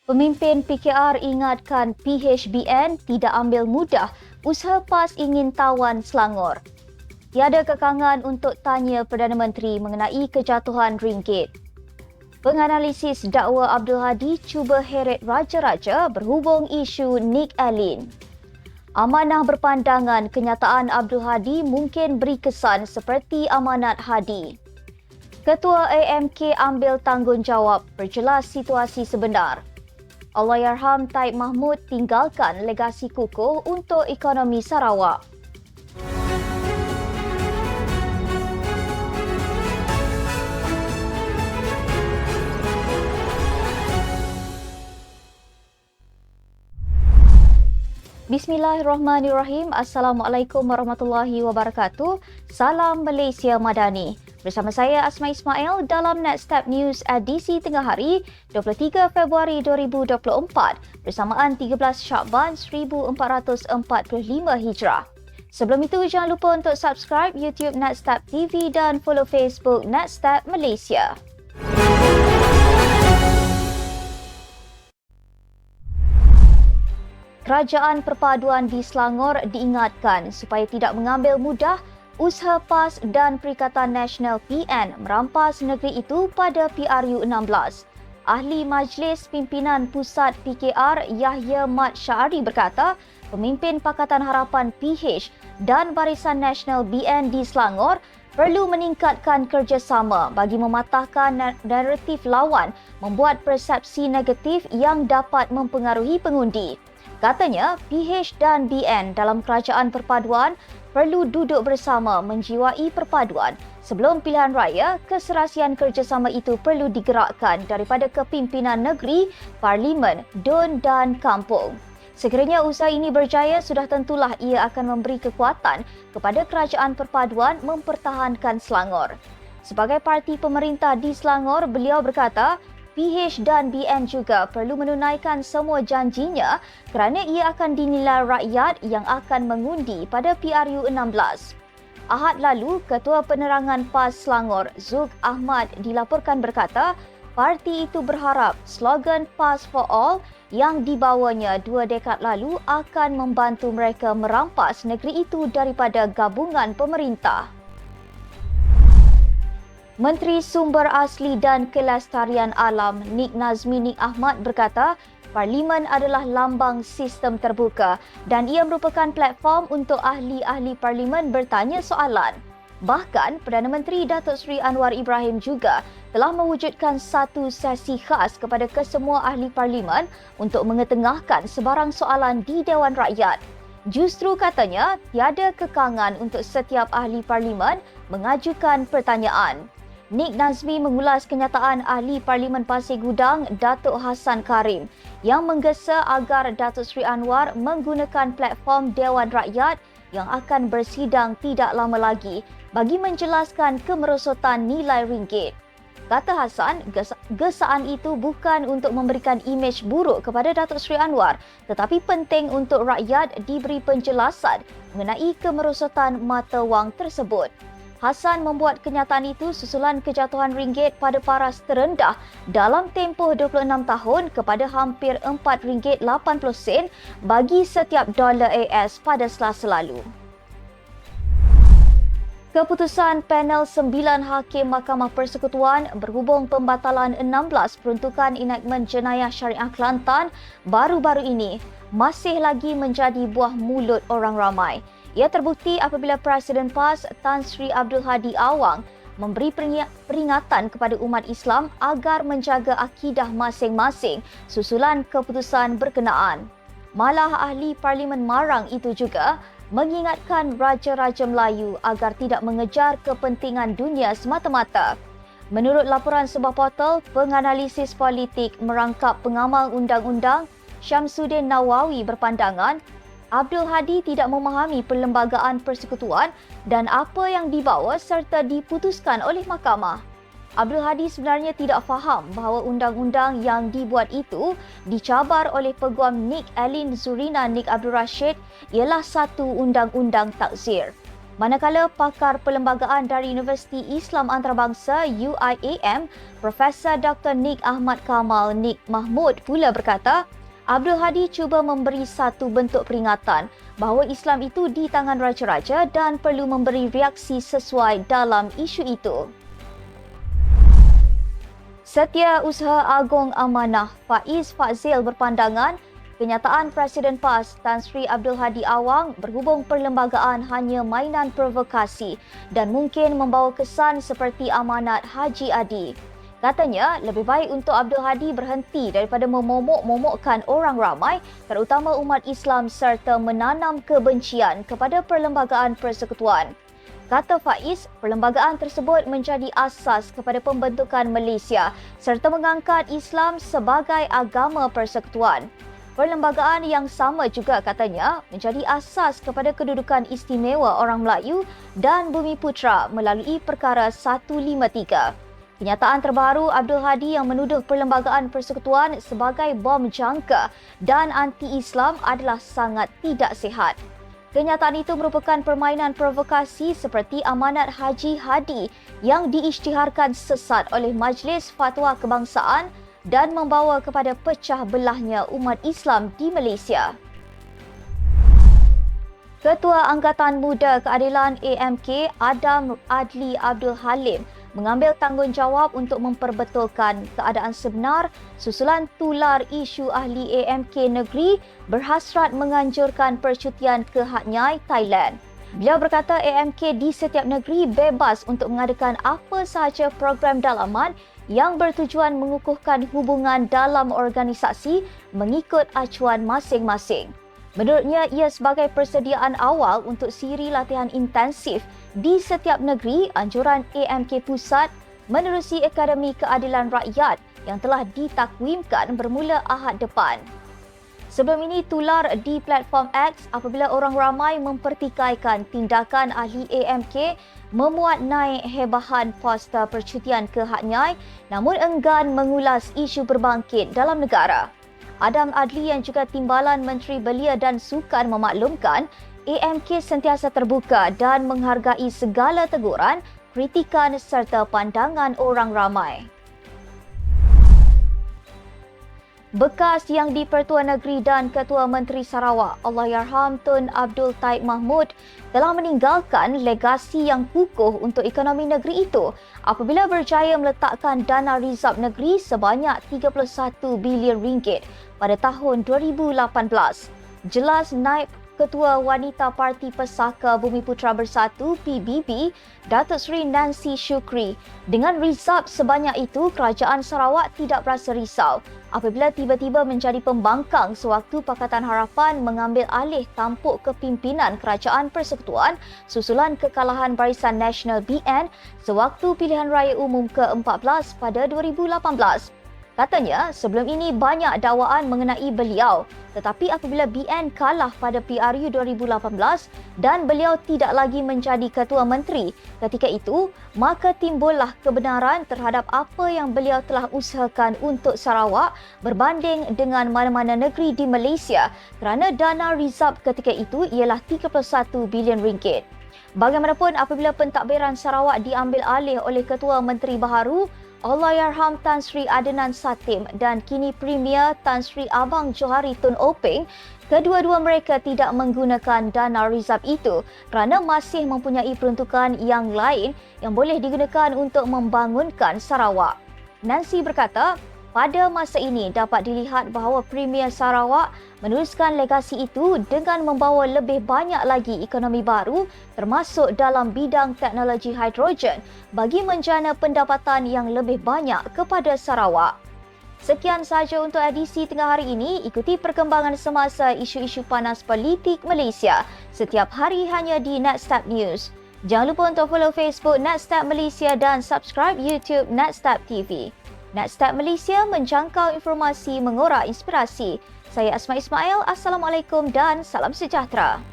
Pemimpin PKR ingatkan PHBN tidak ambil mudah usaha PAS ingin tawan Selangor. Tiada kekangan untuk tanya Perdana Menteri mengenai kejatuhan ringgit. Penganalisis dakwa Abdul Hadi cuba heret raja-raja berhubung isu Nick Allen. Amanah berpandangan kenyataan Abdul Hadi mungkin beri kesan seperti amanat Hadi. Ketua AMK ambil tanggungjawab perjelas situasi sebenar. Allahyarham Taib Mahmud tinggalkan legasi kukuh untuk ekonomi Sarawak. Bismillahirrahmanirrahim. Assalamualaikum warahmatullahi wabarakatuh. Salam Malaysia Madani. Bersama saya Asma Ismail dalam Netstep News edisi tengah hari 23 Februari 2024 bersamaan 13 Syakban 1445 Hijrah. Sebelum itu jangan lupa untuk subscribe YouTube Netstep TV dan follow Facebook Netstep Malaysia. Kerajaan Perpaduan di Selangor diingatkan supaya tidak mengambil mudah usaha PAS dan Perikatan Nasional PN merampas negeri itu pada PRU16. Ahli Majlis Pimpinan Pusat PKR Yahya Mat Syari berkata, pemimpin Pakatan Harapan PH dan Barisan Nasional BN di Selangor perlu meningkatkan kerjasama bagi mematahkan naratif lawan membuat persepsi negatif yang dapat mempengaruhi pengundi. Katanya, PH dan BN dalam Kerajaan Perpaduan perlu duduk bersama menjiwai perpaduan. Sebelum pilihan raya, keserasian kerjasama itu perlu digerakkan daripada kepimpinan negeri, parlimen, DUN dan kampung. Sekiranya usaha ini berjaya, sudah tentulah ia akan memberi kekuatan kepada Kerajaan Perpaduan mempertahankan Selangor. Sebagai parti pemerintah di Selangor, beliau berkata, PH dan BN juga perlu menunaikan semua janjinya kerana ia akan dinilai rakyat yang akan mengundi pada PRU16. Ahad lalu, Ketua Penerangan PAS Selangor, Zuk Ahmad dilaporkan berkata, parti itu berharap slogan PAS for All yang dibawanya 2 dekad lalu akan membantu mereka merampas negeri itu daripada gabungan pemerintah. Menteri Sumber Asli dan Kelestarian Alam Nik Nazmi Nik Ahmad berkata, Parlimen adalah lambang sistem terbuka dan ia merupakan platform untuk ahli-ahli Parlimen bertanya soalan. Bahkan, Perdana Menteri Datuk Seri Anwar Ibrahim juga telah mewujudkan satu sesi khas kepada kesemua ahli Parlimen untuk mengetengahkan sebarang soalan di Dewan Rakyat. Justru katanya, tiada kekangan untuk setiap ahli Parlimen mengajukan pertanyaan. Nik Nazmi mengulas kenyataan ahli Parlimen Pasir Gudang Datuk Hassan Karim yang menggesa agar Datuk Seri Anwar menggunakan platform Dewan Rakyat yang akan bersidang tidak lama lagi bagi menjelaskan kemerosotan nilai ringgit. Kata Hassan, gesaan itu bukan untuk memberikan imej buruk kepada Datuk Seri Anwar tetapi penting untuk rakyat diberi penjelasan mengenai kemerosotan mata wang tersebut. Hassan membuat kenyataan itu susulan kejatuhan ringgit pada paras terendah dalam tempoh 26 tahun kepada hampir RM4.80 bagi setiap dolar AS pada Selasa lalu. Keputusan panel 9 Hakim Mahkamah Persekutuan berhubung pembatalan 16 peruntukan enakmen jenayah syariah Kelantan baru-baru ini masih lagi menjadi buah mulut orang ramai. Ia terbukti apabila Presiden PAS Tan Sri Abdul Hadi Awang memberi peringatan kepada umat Islam agar menjaga akidah masing-masing susulan keputusan berkenaan. Malah ahli Parlimen Marang itu juga mengingatkan Raja-Raja Melayu agar tidak mengejar kepentingan dunia semata-mata. Menurut laporan sebuah portal penganalisis politik merangkap pengamal undang-undang, Syamsuddin Nawawi berpandangan Abdul Hadi tidak memahami perlembagaan persekutuan dan apa yang dibawa serta diputuskan oleh mahkamah. Abdul Hadi sebenarnya tidak faham bahawa undang-undang yang dibuat itu dicabar oleh Peguam Nik Allen Zurina Nik Abdul Rashid ialah satu undang-undang takzir. Manakala pakar perlembagaan dari Universiti Islam Antarabangsa UIAM, Profesor Dr. Nik Ahmad Kamal Nik Mahmud pula berkata, Abdul Hadi cuba memberi satu bentuk peringatan bahawa Islam itu di tangan raja-raja dan perlu memberi reaksi sesuai dalam isu itu. Setiausaha Agong Amanah Faiz Fazil berpandangan kenyataan Presiden PAS Tan Sri Abdul Hadi Awang berhubung perlembagaan hanya mainan provokasi dan mungkin membawa kesan seperti amanat Haji Adi. Katanya, lebih baik untuk Abdul Hadi berhenti daripada memomok-momokkan orang ramai, terutama umat Islam serta menanam kebencian kepada perlembagaan persekutuan. Kata Faiz, perlembagaan tersebut menjadi asas kepada pembentukan Malaysia serta mengangkat Islam sebagai agama persekutuan. Perlembagaan yang sama juga katanya menjadi asas kepada kedudukan istimewa orang Melayu dan Bumiputera melalui Perkara 153. Kenyataan terbaru Abdul Hadi yang menuduh perlembagaan persekutuan sebagai bom jangka dan anti-Islam adalah sangat tidak sihat. Kenyataan itu merupakan permainan provokasi seperti amanat Haji Hadi yang diisytiharkan sesat oleh Majlis Fatwa Kebangsaan dan membawa kepada pecah belahnya umat Islam di Malaysia. Ketua Angkatan Muda Keadilan AMK Adam Adli Abdul Halim mengambil tanggungjawab untuk memperbetulkan keadaan sebenar susulan tular isu ahli AMK negeri berhasrat menganjurkan percutian ke Hat Nyai, Thailand. Beliau berkata AMK di setiap negeri bebas untuk mengadakan apa sahaja program dalaman yang bertujuan mengukuhkan hubungan dalam organisasi mengikut acuan masing-masing. Menurutnya, ia sebagai persediaan awal untuk siri latihan intensif di setiap negeri, anjuran AMK Pusat menerusi Akademi Keadilan Rakyat yang telah ditakwimkan bermula Ahad depan. Sebelum ini tular di platform X apabila orang ramai mempertikaikan tindakan ahli AMK memuat naik hebahan poster percutian ke Hat Nyai namun enggan mengulas isu berbangkit dalam negara. Adam Adli yang juga Timbalan Menteri Belia dan Sukan memaklumkan AMK sentiasa terbuka dan menghargai segala teguran, kritikan serta pandangan orang ramai. Bekas Yang di-Pertua Negeri dan Ketua Menteri Sarawak Allahyarham Tun Abdul Taib Mahmud telah meninggalkan legasi yang kukuh untuk ekonomi negeri itu apabila berjaya meletakkan dana rizab negeri sebanyak 31 bilion ringgit pada tahun 2018. Jelas Naib Ketua Wanita Parti Pesaka Bumiputera Bersatu PBB, Datuk Seri Nancy Shukri. Dengan rizab sebanyak itu, Kerajaan Sarawak tidak berasa risau apabila tiba-tiba menjadi pembangkang sewaktu Pakatan Harapan mengambil alih tampuk kepimpinan Kerajaan Persekutuan susulan kekalahan Barisan Nasional BN sewaktu pilihan raya umum ke-14 pada 2018. Katanya, sebelum ini banyak dakwaan mengenai beliau, tetapi apabila BN kalah pada PRU 2018 dan beliau tidak lagi menjadi Ketua Menteri ketika itu, maka timbullah kebenaran terhadap apa yang beliau telah usahakan untuk Sarawak berbanding dengan mana-mana negeri di Malaysia kerana dana rizab ketika itu ialah 31 bilion ringgit. Bagaimanapun apabila pentadbiran Sarawak diambil alih oleh Ketua Menteri baharu, Allahyarham Tan Sri Adnan Satim dan kini Premier Tan Sri Abang Johari Tun Openg, kedua-dua mereka tidak menggunakan dana rizab itu kerana masih mempunyai peruntukan yang lain yang boleh digunakan untuk membangunkan Sarawak. Nancy berkata, pada masa ini dapat dilihat bahawa Premier Sarawak meneruskan legasi itu dengan membawa lebih banyak lagi ekonomi baru termasuk dalam bidang teknologi hidrogen bagi menjana pendapatan yang lebih banyak kepada Sarawak. Sekian sahaja untuk edisi tengah hari ini. Ikuti perkembangan semasa isu-isu panas politik Malaysia setiap hari hanya di Netstab News. Jangan lupa untuk follow Facebook Netstab Malaysia dan subscribe YouTube Netstab TV. Netstab Malaysia menjangkau informasi mengorak inspirasi. Saya Asma Ismail. Assalamualaikum dan salam sejahtera.